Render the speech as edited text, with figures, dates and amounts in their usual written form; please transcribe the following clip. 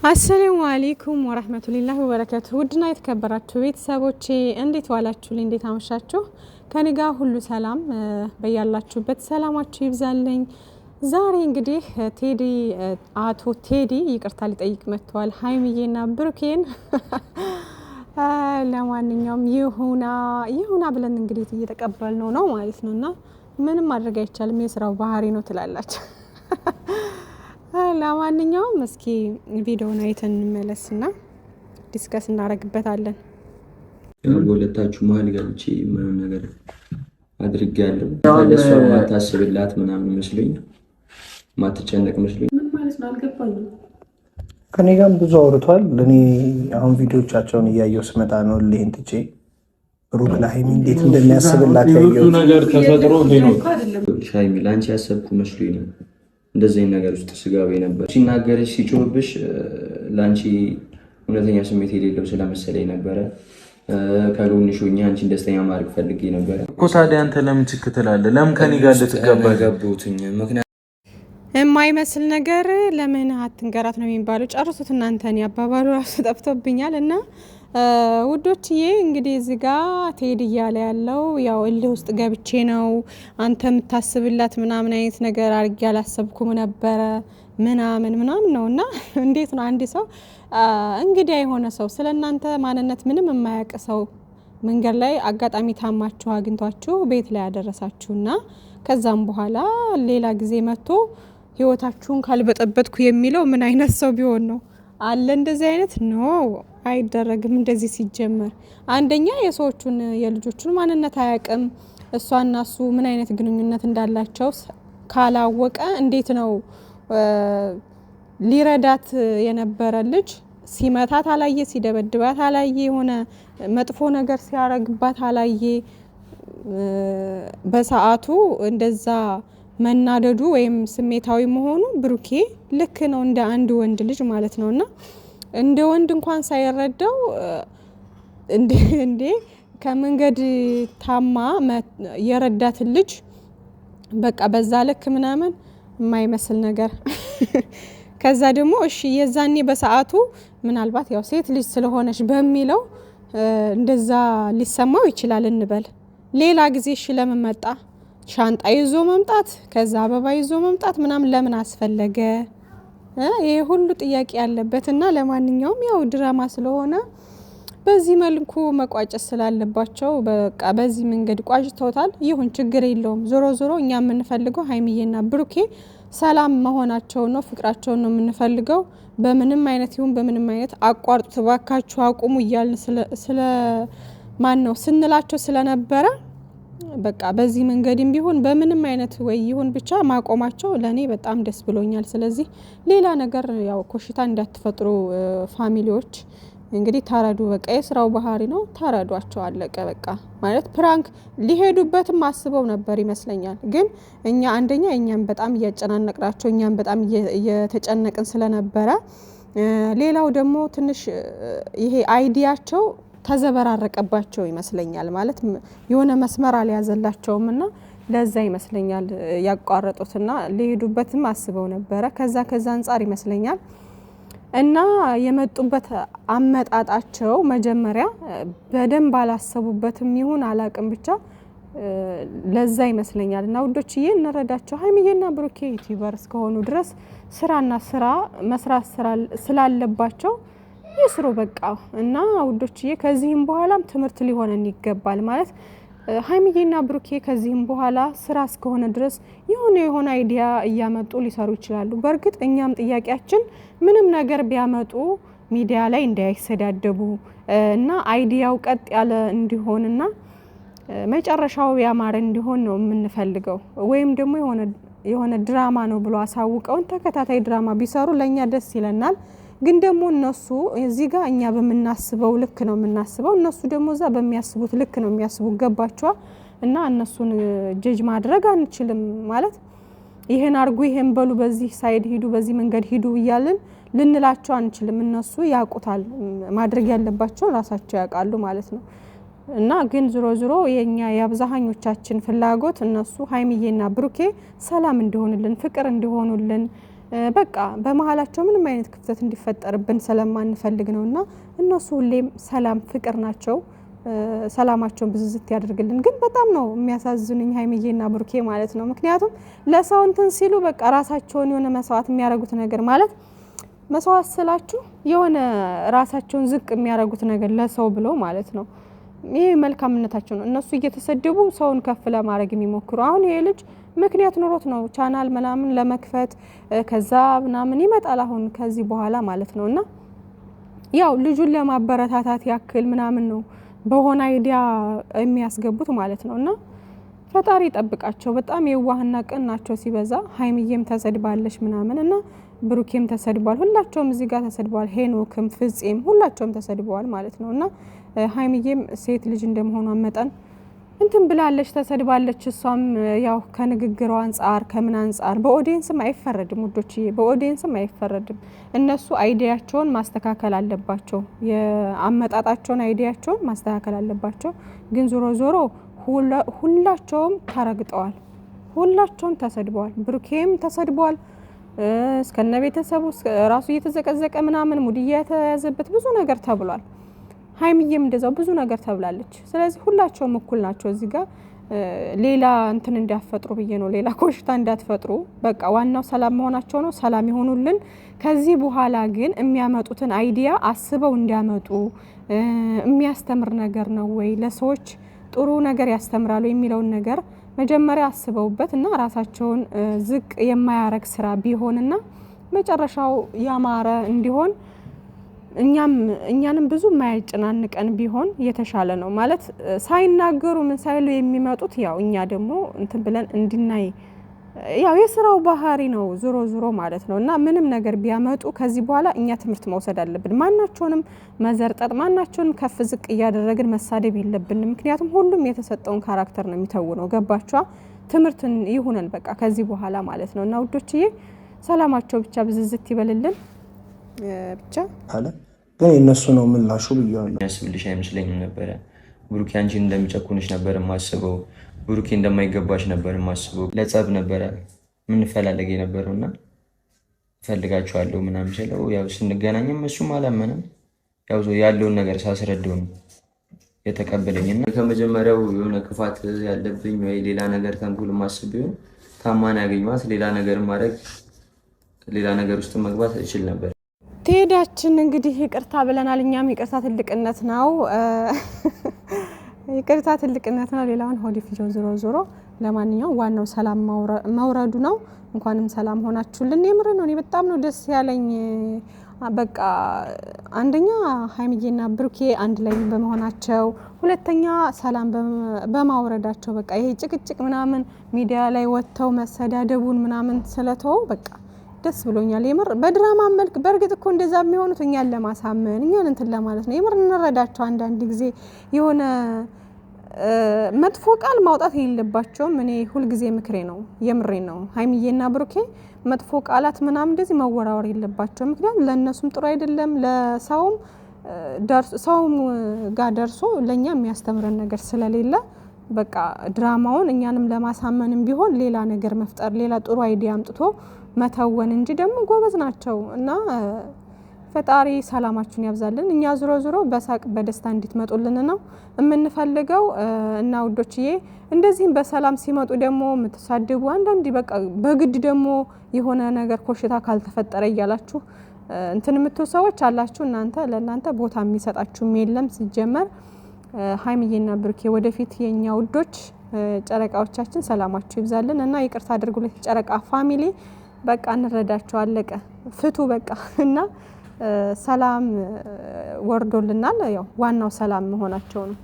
አሰላሙ አለይኩም ወራህመቱላሂ ወበረካቱ። ውድና የተከበራችሁ ቤተሰቦቼ እንዴት ዋላችሁልኝ? እንዴት አመሻችሁ? ከኔ ጋር ሁሉ ሰላም፣ በያላችሁበት ሰላማችሁ ይብዛልኝ። ዛሬ እንግዲህ አቶ ቴዲ ይቅርታ ሊጠይቅ መጥቷል ሀይሚዬና ብሩኬን። ለማንኛውም ይሁና ብለን እንግዲህ እየተቀበልነው ነው ማለት ነውና ምንም ማድረግ አይቻልም፣ የስራው ባህሪ ነው ትላላችሁ። ለማንኛውም እስኪ ቪዲዮውን አይተን እንመለስና ዲስከስ እናደርግበታለን። በሁለታችሁ መሀል ገብቼ ምንም ነገር አድርጌያለሁ። ለእሷ ማታስብላት ምናምን መስሎኝ ማትጨነቅ መስሎኝ ምን ማለት ነው አልገባኝም። ከኔ ጋርም ብዙ አውርቷል። እኔ አሁን ቪዲዮቻቸውን እያየሁ ስመጣ ነው ልሄን ትቼ ብሩክ ለሀይሚ እንዴት እንደሚያስብላት ያየሁት ነገር ተፈጥሮ ነው። ሀይሚ ለአንቺ ያሰብኩ መስሎኝ ነው እንደዚህ ነገር ውስጥ ስጋቤ ነበር። ሲናገርሽ ሲጮህብሽ ለአንቺ እውነተኛ ስሜት የሌለው ስለመሰለኝ ነበረ። ከጎንሽ ሆኜ አንቺን ደስተኛ ማድረግ ፈልጌ ነበረ እኮ። ታዲያ አንተ ለምን ችክ ትላለህ? ለምን ከኔ ጋር ልትጋባ ገቡትኝ? ምክንያቱም የማይመስል ነገር ለምን አትንገራት ነው የሚባለው። ጨርሱት እናንተን ያባባሉ ራሱ ጠፍቶብኛል። እና ውዶችዬ እንግዲህ እዚህ ጋር ቴዲ እያለ ያለው ያው እልህ ውስጥ ገብቼ ነው አንተ የምታስብላት ምናምን አይነት ነገር አድርጌ አላሰብኩም ነበረ ምናምን ነው። እና እንዴት ነው አንድ ሰው እንግዲህ የሆነ ሰው ስለ እናንተ ማንነት ምንም የማያውቅ ሰው መንገድ ላይ አጋጣሚ ታማችሁ አግኝቷችሁ ቤት ላይ ያደረሳችሁና ከዛም በኋላ ሌላ ጊዜ መጥቶ ህይወታችሁን ካልበጠበጥኩ የሚለው ምን አይነት ሰው ቢሆን ነው? አለ እንደዚህ አይነት ነው። አይደረግም እንደዚህ። ሲጀመር አንደኛ የሰዎቹን የልጆቹን ማንነት አያውቅም። እሷና እሱ ምን አይነት ግንኙነት እንዳላቸው ካላወቀ እንዴት ነው ሊረዳት የነበረ ልጅ ሲመታት አላየ፣ ሲደበድባት አላየ፣ የሆነ መጥፎ ነገር ሲያረግባት አላየ። በሰዓቱ እንደዛ መናደዱ ወይም ስሜታዊ መሆኑ ብሩኬ ልክ ነው፣ እንደ አንድ ወንድ ልጅ ማለት ነውና እንደ ወንድ እንኳን ሳይረዳው እንዴ ከመንገድ ታማ የረዳት ልጅ በቃ በዛ ልክ ምናምን የማይመስል ነገር። ከዛ ደግሞ እሺ የዛኔ በሰዓቱ ምናልባት ያው ሴት ልጅ ስለሆነች በሚለው እንደዛ ሊሰማው ይችላል እንበል። ሌላ ጊዜ እሺ ለምን መጣ? ሻንጣ ይዞ መምጣት፣ ከዛ አበባ ይዞ መምጣት ምናምን ለምን አስፈለገ? ይሄ ሁሉ ጥያቄ ያለበትና ለማንኛውም ያው ድራማ ስለሆነ በዚህ መልኩ መቋጨት ስላለባቸው በቃ በዚህ መንገድ ቋጭተውታል። ይሁን ችግር የለውም። ዞሮ ዞሮ እኛ የምንፈልገው ሀይሚዬና ብሩኬ ሰላም መሆናቸው ነው፣ ፍቅራቸውን ነው የምንፈልገው። በምንም አይነት ይሁን በምንም አይነት አቋርጡት ባካችሁ አቁሙ እያልን ስንላቸው ስለነበረ በቃ በዚህ መንገድም ቢሆን በምንም አይነት ወይ ይሁን ብቻ ማቆማቸው ለኔ በጣም ደስ ብሎኛል። ስለዚህ ሌላ ነገር ያው ኮሽታ እንዳትፈጥሩ ፋሚሊዎች እንግዲህ ታረዱ። በቃ የስራው ባህሪ ነው፣ ታረዷቸው አለቀ። በቃ ማለት ፕራንክ ሊሄዱበትም አስበው ነበር ይመስለኛል። ግን እኛ አንደኛ እኛም በጣም እያጨናነቅናቸው እኛም በጣም እየተጨነቅን ስለነበረ፣ ሌላው ደግሞ ትንሽ ይሄ አይዲያቸው ተዘበራረቀባቸው ይመስለኛል። ማለት የሆነ መስመር አልያዘላቸውም እና ለዛ ይመስለኛል ያቋረጡትና ሊሄዱበትም አስበው ነበረ። ከዛ አንጻር ይመስለኛል እና የመጡበት አመጣጣቸው መጀመሪያ በደንብ አላሰቡበትም ይሁን አላቅም፣ ብቻ ለዛ ይመስለኛል። እና ውዶችዬ እንረዳቸው። ሀይሚዬና ብሩኬ ዩቲዩበር እስከሆኑ ድረስ ስራ መስራት ስላለባቸው ይስሩ በቃ። እና ውዶችዬ ከዚህም በኋላም ትምህርት ሊሆነን ይገባል። ማለት ሀይሚዬና ብሩኬ ከዚህም በኋላ ስራ እስከሆነ ድረስ የሆነ አይዲያ እያመጡ ሊሰሩ ይችላሉ። በእርግጥ እኛም ጥያቄያችን ምንም ነገር ቢያመጡ ሚዲያ ላይ እንዳይሰዳደቡ እና አይዲያው ቀጥ ያለ እንዲሆንና መጨረሻው ያማረ እንዲሆን ነው የምንፈልገው። ወይም ደግሞ የሆነ ድራማ ነው ብሎ አሳውቀውን ተከታታይ ድራማ ቢሰሩ ለኛ ደስ ይለናል። ግን ደግሞ እነሱ እዚህ ጋር እኛ በምናስበው ልክ ነው የምናስበው፣ እነሱ ደግሞ እዛ በሚያስቡት ልክ ነው የሚያስቡት። ገባችኋ? እና እነሱን ጀጅ ማድረግ አንችልም። ማለት ይሄን አርጉ፣ ይሄን በሉ፣ በዚህ ሳይድ ሂዱ፣ በዚህ መንገድ ሂዱ እያልን ልንላቸው አንችልም። እነሱ ያውቁታል፣ ማድረግ ያለባቸው ራሳቸው ያውቃሉ ማለት ነው። እና ግን ዝሮ የኛ የአብዛኞቻችን ፍላጎት እነሱ ሀይሚዬና ብሩኬ ሰላም እንዲሆኑልን፣ ፍቅር እንዲሆኑልን በቃ በመሃላቸው ምንም አይነት ክፍተት እንዲፈጠርብን ስለማንፈልግ ነውና እነሱ ሁሌም ሰላም ፍቅር ናቸው። ሰላማቸውን ብዝዝት ያደርግልን። ግን በጣም ነው የሚያሳዝኑኝ ሀይሚዬና ብሩኬ ማለት ነው። ምክንያቱም ለሰው እንትን ሲሉ በቃ ራሳቸውን የሆነ መስዋዕት የሚያደርጉት ነገር ማለት መስዋዕት ስላችሁ የሆነ ራሳቸውን ዝቅ የሚያደርጉት ነገር ለሰው ብለው ማለት ነው። ይሄ መልካምነታቸው ነው። እነሱ እየተሰደቡ ሰውን ከፍ ለማድረግ የሚሞክሩ አሁን ይሄ ልጅ ምክንያት ኑሮት ነው ቻናል ምናምን ለመክፈት ከዛ ምናምን ይመጣል አሁን ከዚህ በኋላ ማለት ነውና ያው ልጁን ለማበረታታት ያክል ምናምን ነው በሆነ አይዲያ የሚያስገቡት ማለት ነውና ፈጣሪ ይጠብቃቸው። በጣም የዋህና ቅን ናቸው ሲበዛ። ሀይሚዬም ተሰድባለች ምናምን እና ብሩኬም ተሰድቧል። ሁላቸውም እዚህ ጋር ተሰድበዋል። ሄኖክም ፍጼም ሁላቸውም ተሰድበዋል ማለት ነውና ሀይሚዬም ሴት ልጅ እንደመሆኗ መጠን እንትን ብላለች ተሰድባለች። እሷም ያው ከንግግሯ አንጻር ከምን አንጻር በኦዲየንስም አይፈረድም ውዶችዬ፣ በኦዲየንስም አይፈረድም። እነሱ አይዲያቸውን ማስተካከል አለባቸው፣ የአመጣጣቸውን አይዲያቸውን ማስተካከል አለባቸው። ግን ዞሮ ዞሮ ሁላቸውም ተረግጠዋል፣ ሁላቸውም ተሰድበዋል። ብሩኬም ተሰድበዋል እስከነ ቤተሰቡ ራሱ እየተዘቀዘቀ ምናምን ሙድ እየተያዘበት ብዙ ነገር ተብሏል። ሀይሚዬም እንደዛው ብዙ ነገር ተብላለች። ስለዚህ ሁላቸውም እኩል ናቸው። እዚህ ጋር ሌላ እንትን እንዲያፈጥሩ ብዬ ነው፣ ሌላ ኮሽታ እንዳትፈጥሩ። በቃ ዋናው ሰላም መሆናቸው ነው። ሰላም ይሆኑልን። ከዚህ በኋላ ግን የሚያመጡትን አይዲያ አስበው እንዲያመጡ። የሚያስተምር ነገር ነው ወይ ለሰዎች ጥሩ ነገር ያስተምራሉ የሚለውን ነገር መጀመሪያ አስበውበት እና ራሳቸውን ዝቅ የማያረግ ስራ ቢሆንና መጨረሻው ያማረ እንዲሆን እኛንም ብዙ የማያጨናንቀን ቢሆን የተሻለ ነው። ማለት ሳይናገሩ ምን ሳይሉ የሚመጡት ያው እኛ ደግሞ እንትን ብለን እንድናይ ያው የስራው ባህሪ ነው ዞሮ ማለት ነው። እና ምንም ነገር ቢያመጡ ከዚህ በኋላ እኛ ትምህርት መውሰድ አለብን። ማናቸውንም መዘርጠጥ፣ ማናቸውንም ከፍ ዝቅ እያደረግን መሳደብ የለብንም። ምክንያቱም ሁሉም የተሰጠውን ካራክተር ነው የሚተውነው። ገባችኋ? ትምህርትን ይሁነን በቃ ከዚህ በኋላ ማለት ነው። እና ውዶችዬ ሰላማቸው ብቻ ብዝዝት ይበልልን ብቻ አለ። ግን የነሱ ነው ምላሹ ብያለሁ። ያስብልሽ አይመስለኝም ነበረ። ብሩኬ አንቺን እንደሚጨኩንሽ ነበር የማስበው። ብሩኬ እንደማይገባሽ ነበር የማስበው። ለጸብ ነበረ ምንፈላለግ የነበረው እና እፈልጋችኋለሁ ምናምን ስለው ያው ስንገናኝም እሱም አላመነም። ያው ያለውን ነገር ሳስረዳው ነው የተቀበለኝ። እና ከመጀመሪያው የሆነ ክፋት ያለብኝ ወይ ሌላ ነገር ተንኩል ማስብ ቢሆን ታማኝ ያገኘኋት ሌላ ነገር ማድረግ ሌላ ነገር ውስጥ መግባት እችል ነበር። ቴዳችን እንግዲህ ይቅርታ ብለናል። እኛም ይቅርታ ትልቅነት ነው፣ ይቅርታ ትልቅነት ነው። ሌላውን ሆዲ ፍጆ ዞሮ ለማንኛውም ዋናው ሰላም መውረዱ ነው። እንኳንም ሰላም ሆናችሁልን። የምር ነው። እኔ በጣም ነው ደስ ያለኝ። በቃ አንደኛ ሀይሚዬና ብሩኬ አንድ ላይ በመሆናቸው፣ ሁለተኛ ሰላም በማውረዳቸው። በቃ ይሄ ጭቅጭቅ ምናምን ሚዲያ ላይ ወጥተው መሰዳደቡን ምናምን ስለተው በቃ ደስ ብሎኛል። የምር በድራማ መልክ በእርግጥ እኮ እንደዛ የሚሆኑት እኛን ለማሳመን እኛን እንትን ለማለት ነው። የምር እንረዳቸው። አንዳንድ ጊዜ የሆነ መጥፎ ቃል ማውጣት የሌለባቸውም። እኔ ሁልጊዜ ምክሬ ነው፣ የምሬ ነው። ሀይሚዬና ብሩኬ መጥፎ ቃላት ምናምን እንደዚህ መወራወር የለባቸውም። ምክንያቱም ለእነሱም ጥሩ አይደለም፣ ለሰውም ሰውም ጋር ደርሶ ለእኛ የሚያስተምረን ነገር ስለሌለ በቃ ድራማውን እኛንም ለማሳመንም ቢሆን ሌላ ነገር መፍጠር፣ ሌላ ጥሩ አይዲያ አምጥቶ መተወን እንጂ ደግሞ ጎበዝ ናቸው እና ፈጣሪ ሰላማችሁን ያብዛልን። እኛ ዞሮ በሳቅ በደስታ እንድትመጡልን ነው የምንፈልገው። እና ውዶችዬ እንደዚህም በሰላም ሲመጡ ደግሞ የምትሳደቡ አንዳንድ በቃ በግድ ደግሞ የሆነ ነገር ኮሽታ ካልተፈጠረ እያላችሁ እንትን የምትሉ ሰዎች አላችሁ። ለእናንተ ቦታ የሚሰጣችሁም የለም ሲጀመር። ሀይሚዬና ብሩኬ ወደፊት የኛ ውዶች ጨረቃዎቻችን ሰላማችሁ ይብዛልን እና ይቅርታ አድርጉልኝ ጨረቃ ፋሚሊ። በቃ እንረዳቸው፣ አለቀ ፍቱ በቃ። እና ሰላም ወርዶልናል። ያው ዋናው ሰላም መሆናቸው ነው።